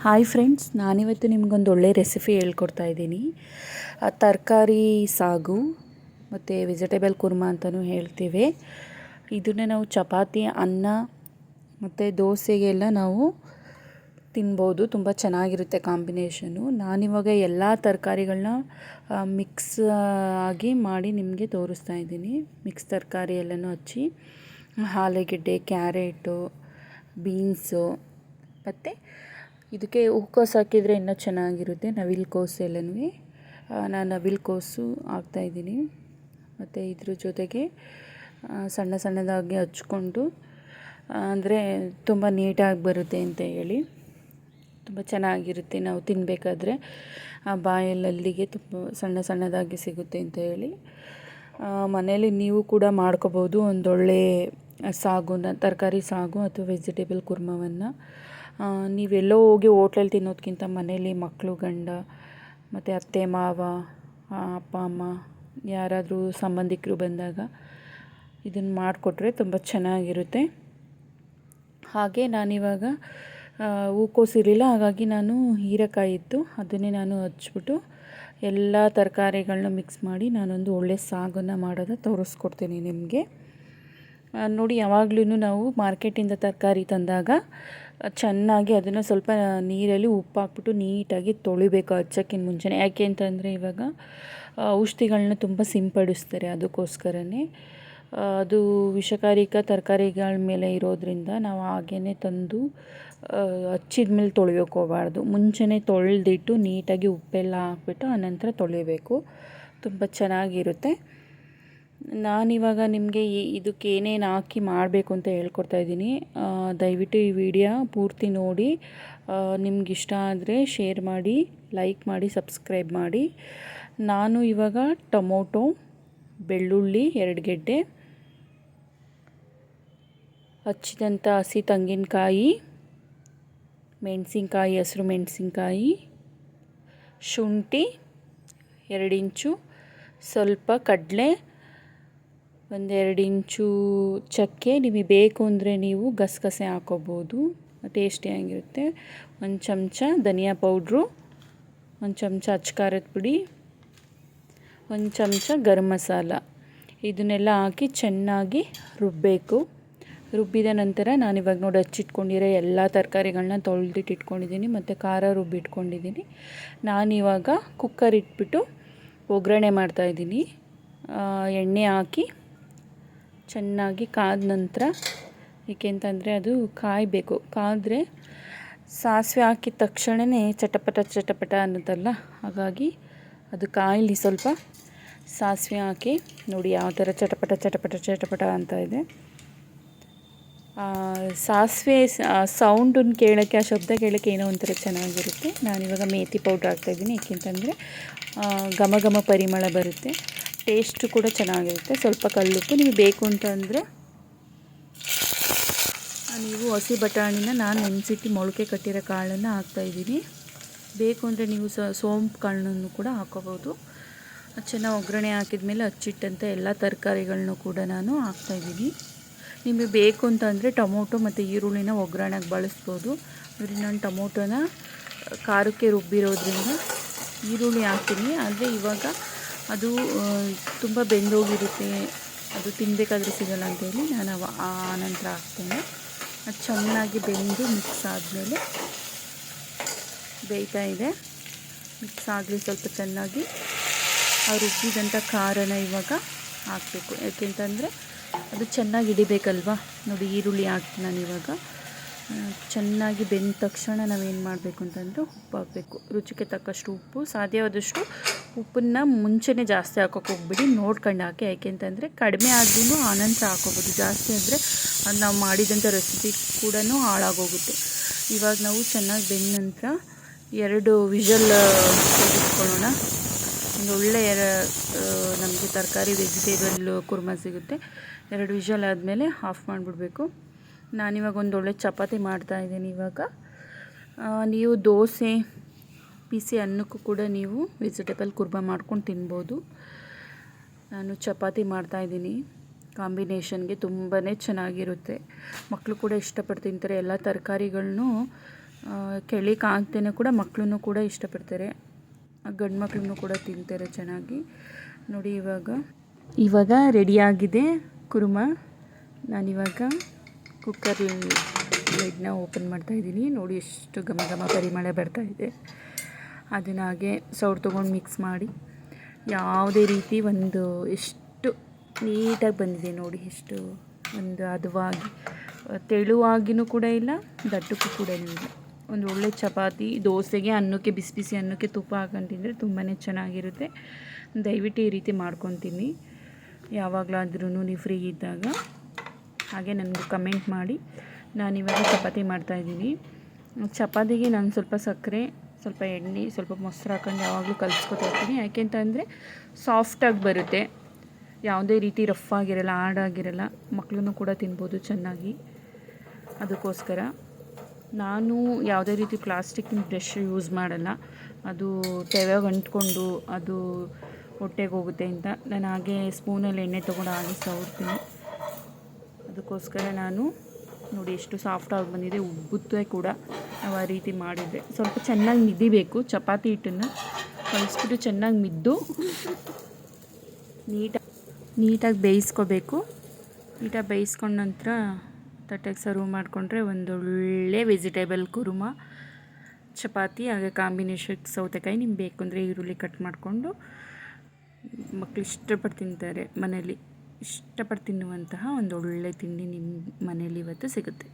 Hi friends, ನಾನಿವತ್ತು ನಿಮಗೊಂದು ಒಳ್ಳೆ ರೆಸಿಪಿ ಹೇಳ್ಕೊಡ್ತಾ ಇದ್ದೀನಿ. ತರಕಾರಿ ಸಾಗು ಮತ್ತು ವೆಜಿಟೇಬಲ್ ಕುರ್ಮಾ ಅಂತಲೂ ಹೇಳ್ತೀವಿ. ಇದನ್ನೇ ನಾವು ಚಪಾತಿ, ಅನ್ನ ಮತ್ತು ದೋಸೆಗೆಲ್ಲ ನಾವು ತಿನ್ಬೋದು. ತುಂಬ ಚೆನ್ನಾಗಿರುತ್ತೆ ಕಾಂಬಿನೇಷನು. ನಾನಿವಾಗ ಎಲ್ಲ ತರಕಾರಿಗಳನ್ನ ಮಿಕ್ಸ್ ಆಗಿ ಮಾಡಿ ನಿಮಗೆ ತೋರಿಸ್ತಾ ಇದ್ದೀನಿ. ಮಿಕ್ಸ್ ತರಕಾರಿ ಎಲ್ಲನೂ ಹಚ್ಚಿ ಆಲೂಗೆಡ್ಡೆ, ಕ್ಯಾರೆಟು, ಬೀನ್ಸು ಮತ್ತು ಇದಕ್ಕೆ ಹೂಕೋಸು ಹಾಕಿದರೆ ಇನ್ನೂ ಚೆನ್ನಾಗಿರುತ್ತೆ. ನವಿಲುಕೋಸು ಎಲ್ಲನೂ ನಾನು ನವಿಲುಕೋಸು ಹಾಕ್ತಾಯಿದ್ದೀನಿ. ಮತ್ತು ಇದ್ರ ಜೊತೆಗೆ ಸಣ್ಣ ಸಣ್ಣದಾಗಿ ಹಚ್ಕೊಂಡು, ಅಂದರೆ ತುಂಬ ನೀಟಾಗಿ ಬರುತ್ತೆ ಅಂತ ಹೇಳಿ, ತುಂಬ ಚೆನ್ನಾಗಿರುತ್ತೆ ನಾವು ತಿನ್ನಬೇಕಾದ್ರೆ. ಬಾಯಲ್ಲಲ್ಲಿಗೆ ತುಂಬ ಸಣ್ಣ ಸಣ್ಣದಾಗಿ ಸಿಗುತ್ತೆ ಅಂತ ಹೇಳಿ ಮನೇಲಿ ನೀವು ಕೂಡ ಮಾಡ್ಕೋಬೋದು. ಒಂದೊಳ್ಳೆ ಸಾಗುನ, ತರಕಾರಿ ಸಾಗು ಅಥವಾ ವೆಜಿಟೇಬಲ್ ಕುರ್ಮವನ್ನು ನೀವೆಲ್ಲೋ ಹೋಗಿ ಹೋಟ್ಲಲ್ಲಿ ತಿನ್ನೋದಕ್ಕಿಂತ ಮನೇಲಿ ಮಕ್ಕಳು, ಗಂಡ ಮತ್ತು ಅತ್ತೆ, ಮಾವ, ಅಪ್ಪ, ಅಮ್ಮ ಯಾರಾದರೂ ಸಂಬಂಧಿಕರು ಬಂದಾಗ ಇದನ್ನು ಮಾಡಿಕೊಟ್ರೆ ತುಂಬ ಚೆನ್ನಾಗಿರುತ್ತೆ. ಹಾಗೆ ನಾನಿವಾಗ ಹೂಕೋಸು ಇರಲಿಲ್ಲ, ಹಾಗಾಗಿ ನಾನು ಹೀರೆಕಾಯಿ ಇತ್ತು, ಅದನ್ನೇ ನಾನು ಹಚ್ಬಿಟ್ಟು ಎಲ್ಲ ತರಕಾರಿಗಳನ್ನ ಮಿಕ್ಸ್ ಮಾಡಿ ನಾನೊಂದು ಒಳ್ಳೆ ಸಾಗನ್ನು ಮಾಡೋದು ತೋರಿಸ್ಕೊಡ್ತೀನಿ ನಿಮಗೆ. ನೋಡಿ, ಯಾವಾಗಲೂ ನಾವು ಮಾರ್ಕೆಟಿಂದ ತರಕಾರಿ ತಂದಾಗ ಚೆನ್ನಾಗಿ ಅದನ್ನು ಸ್ವಲ್ಪ ನೀರಲ್ಲಿ ಉಪ್ಪು ಹಾಕ್ಬಿಟ್ಟು ನೀಟಾಗಿ ತೊಳಿಬೇಕು ಹಚ್ಚೋಕ್ಕಿಂತ ಮುಂಚೆನೇ. ಯಾಕೆ ಅಂತಂದರೆ ಇವಾಗ ಔಷಧಿಗಳನ್ನ ತುಂಬ ಸಿಂಪಡಿಸ್ತಾರೆ, ಅದಕ್ಕೋಸ್ಕರನೇ. ಅದು ವಿಷಕಾರಿಕ ತರಕಾರಿಗಳ ಮೇಲೆ ಇರೋದರಿಂದ ನಾವು ಹಾಗೇ ತಂದು ಹಚ್ಚಿದ ಮೇಲೆ ತೊಳಿಯೋಕೆ ಹೋಗಬಾರ್ದು. ಮುಂಚೆನೇ ತೊಳೆದಿಟ್ಟು ನೀಟಾಗಿ ಉಪ್ಪೆಲ್ಲ ಹಾಕ್ಬಿಟ್ಟು ಆನಂತರ ತೊಳಿಬೇಕು. ತುಂಬ ಚೆನ್ನಾಗಿರುತ್ತೆ. ನಾನಿವಾಗ ನಿಮಗೆ ಇದಕ್ಕೆ ಏನೇನು ಹಾಕಿ ಮಾಡಬೇಕು ಅಂತ ಹೇಳ್ಕೊಡ್ತಾ ಇದ್ದೀನಿ. ದಯವಿಟ್ಟು ಈ ವಿಡಿಯೋ ಪೂರ್ತಿ ನೋಡಿ. ನಿಮಗಿಷ್ಟ ಆದರೆ ಶೇರ್ ಮಾಡಿ, ಲೈಕ್ ಮಾಡಿ, ಸಬ್ಸ್ಕ್ರೈಬ್ ಮಾಡಿ. ನಾನು ಇವಾಗ ಟೊಮೊಟೊ, ಬೆಳ್ಳುಳ್ಳಿ 2 ಗೆಡ್ಡೆ, ಹಚ್ಚಿದಂಥ ಹಸಿ ತೆಂಗಿನಕಾಯಿ, ಮೆಣಸಿನ್ಕಾಯಿ, ಹಸಿರು ಮೆಣಸಿನ್ಕಾಯಿ, ಶುಂಠಿ 2 ಇಂಚು, ಸ್ವಲ್ಪ ಕಡಲೆ, 1-2 ಇಂಚು ಚಕ್ಕೆ, ನಿಮಗೆ ಬೇಕು ಅಂದರೆ ನೀವು ಗಸಗಸೆ ಹಾಕೋಬೋದು, ಟೇಸ್ಟಿಯಾಗಿರುತ್ತೆ. 1 ಚಮಚ ಧನಿಯಾ ಪೌಡ್ರು, 1 ಚಮಚ ಅಚ್ಚ ಖಾರದ ಪುಡಿ, 1 ಚಮಚ ಗರಂ ಮಸಾಲ. ಇದನ್ನೆಲ್ಲ ಹಾಕಿ ಚೆನ್ನಾಗಿ ರುಬ್ಬಬೇಕು. ರುಬ್ಬಿದ ನಂತರ ನಾನಿವಾಗ ನೋಡಿ ಹಚ್ಚಿಟ್ಕೊಂಡಿರೋ ಎಲ್ಲ ತರಕಾರಿಗಳನ್ನ ತೊಳೆದಿಟ್ಟಿಟ್ಕೊಂಡಿದ್ದೀನಿ ಮತ್ತು ಖಾರ ರುಬ್ಬಿಟ್ಕೊಂಡಿದ್ದೀನಿ. ನಾನಿವಾಗ ಕುಕ್ಕರ್ ಇಟ್ಬಿಟ್ಟು ಒಗ್ಗರಣೆ ಮಾಡ್ತಾಯಿದ್ದೀನಿ. ಎಣ್ಣೆ ಹಾಕಿ ಚೆನ್ನಾಗಿ ಕಾದ ನಂತರ, ಏಕೆಂತಂದರೆ ಅದು ಕಾಯಬೇಕು. ಕಾದರೆ ಸಾಸಿವೆ ಹಾಕಿದ ತಕ್ಷಣವೇ ಚಟಪಟ ಚಟಪಟ ಅನ್ನೋದಲ್ಲ, ಹಾಗಾಗಿ ಅದು ಕಾಯಲಿ. ಸ್ವಲ್ಪ ಸಾಸಿವೆ ಹಾಕಿ ನೋಡಿ ಯಾವ ಥರ ಚಟಪಟ ಚಟಪಟ ಚಟಪಟ ಅಂತ ಇದೆ. ಸಾಸಿವೆ ಸೌಂಡನ್ನು ಕೇಳೋಕ್ಕೆ, ಆ ಶಬ್ದ ಕೇಳೋಕ್ಕೆ ಏನೋ ಒಂಥರ ಚೆನ್ನಾಗಿರುತ್ತೆ. ನಾನಿವಾಗ ಮೇಥಿ ಪೌಡ್ರ್ ಹಾಕ್ತಾಯಿದ್ದೀನಿ, ಏಕೆಂತಂದರೆ ಘಮ ಘಮ ಪರಿಮಳ ಬರುತ್ತೆ, ಟೇಸ್ಟು ಕೂಡ ಚೆನ್ನಾಗಿರುತ್ತೆ. ಸ್ವಲ್ಪ ಕಲ್ಲುಪ್ಪು, ನಿಮಗೆ ಬೇಕು ಅಂತಂದರೆ ನೀವು ಹಸಿ ಬಟಾಣಿನ ನಾನು ನೆನೆಸಿಟ್ಟು ಮೊಳಕೆ ಕಟ್ಟಿರೋ ಕಾಳನ್ನು ಹಾಕ್ತಾಯಿದ್ದೀನಿ. ಬೇಕು ಅಂದರೆ ನೀವು ಸೋಂಪು ಕಾಳನ್ನು ಕೂಡ ಹಾಕೋಬೋದು. ಚೆನ್ನಾಗಿ ಒಗ್ಗರಣೆ ಹಾಕಿದ ಮೇಲೆ ಹಚ್ಚಿಟ್ಟಂಥ ಎಲ್ಲ ತರಕಾರಿಗಳನ್ನೂ ಕೂಡ ನಾನು ಹಾಕ್ತಾಯಿದ್ದೀನಿ. ನಿಮಗೆ ಬೇಕು ಅಂತಂದರೆ ಟೊಮೊಟೊ ಮತ್ತು ಈರುಳ್ಳಿನ ಒಗ್ಗರಣೆಗೆ ಬಳಸ್ಬೋದು. ಆದರೆ ನಾನು ಟೊಮೊಟೊನ ಖಾರಕ್ಕೆ ರುಬ್ಬಿರೋದ್ರಿಂದ ಈರುಳ್ಳಿ ಹಾಕ್ತೀನಿ. ಆದರೆ ಇವಾಗ ಅದು ತುಂಬ ಬೆಂದೋಗಿರುತ್ತೆ, ಅದು ತಿನ್ನಬೇಕಾದ್ರೆ ಸಿಗಲ್ಲ ಅಂತೇಳಿ ನಾನು ಆ ನಂತರ ಹಾಕ್ತೇನೆ. ಅದು ಚೆನ್ನಾಗಿ ಬೆಂದು ಮಿಕ್ಸ್ ಆದಮೇಲೆ ಬೇಯ್ತಾ ಇದೆ. ಮಿಕ್ಸ್ ಆಗಲಿ ಸ್ವಲ್ಪ ಚೆನ್ನಾಗಿ. ಆ ರುಬ್ಬಿದಂಥ ಖಾರನ ಇವಾಗ ಹಾಕಬೇಕು, ಯಾಕೆಂತಂದರೆ ಅದು ಚೆನ್ನಾಗಿ ಹಿಡಿಬೇಕಲ್ವ. ನೋಡಿ, ಈರುಳ್ಳಿ ಹಾಕ್ತೀನಿ ನಾನು ಇವಾಗ. ಚೆನ್ನಾಗಿ ಬೆಂದ ತಕ್ಷಣ ನಾವೇನು ಮಾಡಬೇಕು ಅಂತಂದರೆ ಉಪ್ಪು ಹಾಕಬೇಕು. ರುಚಿಗೆ ತಕ್ಕಷ್ಟು ಉಪ್ಪು, ಸಾಧ್ಯವಾದಷ್ಟು ಉಪ್ಪನ್ನು ಮುಂಚೆನೇ ಜಾಸ್ತಿ ಹಾಕೋಕೆ ಹೋಗ್ಬಿಡಿ, ನೋಡ್ಕೊಂಡು ಹಾಕಿ. ಯಾಕೆಂತಂದರೆ ಕಡಿಮೆ ಆದ್ರೂ ಆನಂತರ ಹಾಕೋಬೋದು, ಜಾಸ್ತಿ ಆದರೆ ಅದು ನಾವು ಮಾಡಿದಂಥ ರೆಸಿಪಿ ಕೂಡ ಹಾಳಾಗೋಗುತ್ತೆ. ಇವಾಗ ನಾವು ಚೆನ್ನಾಗಿ ಬೆಂದ ನಂತರ 2 ವಿಷಲ್ ತೆಗೆದುಕೊಳ್ಳೋಣ. ಒಂದು ಒಳ್ಳೆಯ ನಮಗೆ ತರಕಾರಿ ವೆಜಿಟೇಬಲ್ ಕುರ್ಮಾ ಸಿಗುತ್ತೆ. 2 ವಿಷಲ್ ಆದಮೇಲೆ ಆಫ್ ಮಾಡಿಬಿಡ್ಬೇಕು. ನಾನಿವಾಗ ಒಂದು ಒಳ್ಳೆ ಚಪಾತಿ ಮಾಡ್ತಾಯಿದ್ದೀನಿ. ಇವಾಗ ನೀವು ದೋಸೆ, ಬಿಸಿ ಅನ್ನಕ್ಕೂ ಕೂಡ ನೀವು ವೆಜಿಟೇಬಲ್ ಕುರ್ಮಾ ಮಾಡ್ಕೊಂಡು ತಿನ್ಬೋದು. ನಾನು ಚಪಾತಿ ಮಾಡ್ತಾಯಿದ್ದೀನಿ. ಕಾಂಬಿನೇಷನ್ಗೆ ತುಂಬಾ ಚೆನ್ನಾಗಿರುತ್ತೆ. ಮಕ್ಕಳು ಕೂಡ ಇಷ್ಟಪಟ್ಟು ತಿಂತಾರೆ. ಎಲ್ಲ ತರಕಾರಿಗಳನ್ನೂ ಕೆಳಿಕಾಗ್ತೇನೆ ಕೂಡ ಮಕ್ಕಳನ್ನು ಕೂಡ ಇಷ್ಟಪಡ್ತಾರೆ, ಗಂಡು ಮಕ್ಕಳನ್ನು ಕೂಡ ತಿಂತಾರೆ ಚೆನ್ನಾಗಿ. ನೋಡಿ ಇವಾಗ ರೆಡಿಯಾಗಿದೆ ಕುರ್ಮ. ನಾನಿವಾಗ ಕುಕ್ಕರ್ ಲಿಡ್ನ ಓಪನ್ ಮಾಡ್ತಾಯಿದ್ದೀನಿ. ನೋಡಿ ಎಷ್ಟು ಘಮ ಘಮ ಪರಿಮಳ ಬರ್ತಾಯಿದೆ. ಅದನ್ನು ಹಾಗೆ ಸೌಟ್ ತೊಗೊಂಡು ಮಿಕ್ಸ್ ಮಾಡಿ ಯಾವುದೇ ರೀತಿ ಎಷ್ಟು ನೀಟಾಗಿ ಬಂದಿದೆ ನೋಡಿ, ಎಷ್ಟು ಹದವಾಗಿ, ತೆಳುವಾಗಿನೂ ಕೂಡ ಇಲ್ಲ, ದಟ್ಟಕ್ಕೂ ಕೂಡ ಇಲ್ಲ. ಒಂದು ಒಳ್ಳೆ ಚಪಾತಿ, ದೋಸೆಗೆ, ಅನ್ನಕ್ಕೆ, ಬಿಸಿ ಬಿಸಿ ಅನ್ನಕ್ಕೆ ತುಪ್ಪ ಹಾಕೊಂಡು ತಿಂದರೆ ತುಂಬಾ ಚೆನ್ನಾಗಿರುತ್ತೆ. ದಯವಿಟ್ಟು ಈ ರೀತಿ ಮಾಡ್ಕೊತೀನಿ ಯಾವಾಗಲಾದ್ರೂ ನೀವು ಫ್ರೀ ಇದ್ದಾಗ. ಹಾಗೆ ನನಗೆ ಕಮೆಂಟ್ ಮಾಡಿ. ನಾನಿವಾಗ ಚಪಾತಿ ಮಾಡ್ತಾಯಿದ್ದೀನಿ. ಚಪಾತಿಗೆ ನಾನು ಸ್ವಲ್ಪ ಸಕ್ಕರೆ, ಸ್ವಲ್ಪ ಎಣ್ಣೆ, ಸ್ವಲ್ಪ ಮೊಸರು ಹಾಕೊಂಡು ಯಾವಾಗಲೂ ಕಲಿಸ್ಕೊತಾ ಇರ್ತೀನಿ. ಯಾಕೆಂತಂದರೆ ಸಾಫ್ಟಾಗಿ ಬರುತ್ತೆ, ಯಾವುದೇ ರೀತಿ ರಫ್ ಆಗಿರಲ್ಲ, ಹಾರ್ಡಾಗಿರಲ್ಲ, ಮಕ್ಕಳೂ ಕೂಡ ತಿನ್ಬೋದು ಚೆನ್ನಾಗಿ. ಅದಕ್ಕೋಸ್ಕರ ನಾನು ಯಾವುದೇ ರೀತಿ ಪ್ಲಾಸ್ಟಿಕ್ಕಿನ ಬ್ರಷ್ ಯೂಸ್ ಮಾಡಲ್ಲ, ಅದು ತೆವ್ಯಾಗ ಅಂಟ್ಕೊಂಡು ಅದು ಹೊಟ್ಟೆಗೆ ಹೋಗುತ್ತೆ ಅಂತ. ನಾನು ಹಾಗೆ ಸ್ಪೂನಲ್ಲಿ ಎಣ್ಣೆ ತೊಗೊಂಡು ಹಾಗೆ ಸವರ್ತೀನಿ. ಅದಕ್ಕೋಸ್ಕರ ನಾನು ನೋಡಿ ಎಷ್ಟು ಸಾಫ್ಟಾಗಿ ಬಂದಿದೆ, ಉಬ್ಬುತ್ತೆ ಕೂಡ. ನಾವು ಆ ರೀತಿ ಮಾಡಿದರೆ ಸ್ವಲ್ಪ ಚೆನ್ನಾಗಿ ಮಿದಿಬೇಕು. ಚಪಾತಿ ಹಿಟ್ಟನ್ನು ಕಲಿಸ್ಬಿಟ್ಟು ಚೆನ್ನಾಗಿ ಮಿದ್ದು ನೀಟಾಗಿ ಬೇಯಿಸ್ಕೋಬೇಕು. ನೀಟಾಗಿ ಬೇಯಿಸ್ಕೊಂಡ ನಂತರ ತಟ್ಟೆಗೆ ಸರ್ವ್ ಮಾಡಿಕೊಂಡ್ರೆ ಒಂದೊಳ್ಳೆ ವೆಜಿಟೇಬಲ್ ಕುರ್ಮ ಚಪಾತಿ. ಹಾಗೆ ಕಾಂಬಿನೇಷನ್ ಸೌತೆಕಾಯಿ, ನಿಮ್ಗೆ ಬೇಕು ಅಂದರೆ ಈರುಳ್ಳಿ ಕಟ್ ಮಾಡಿಕೊಂಡು. ಮಕ್ಕಳು ಇಷ್ಟಪಟ್ಟು ತಿಂತಾರೆ, ಮನೇಲಿ ಇಷ್ಟಪಟ್ಟು ತಿನ್ನುವಂತಹ ಒಂದೊಳ್ಳೆ ತಿಂಡಿ ನಿಮ್ಮ ಮನೇಲಿ ಇವತ್ತು ಸಿಗುತ್ತೆ.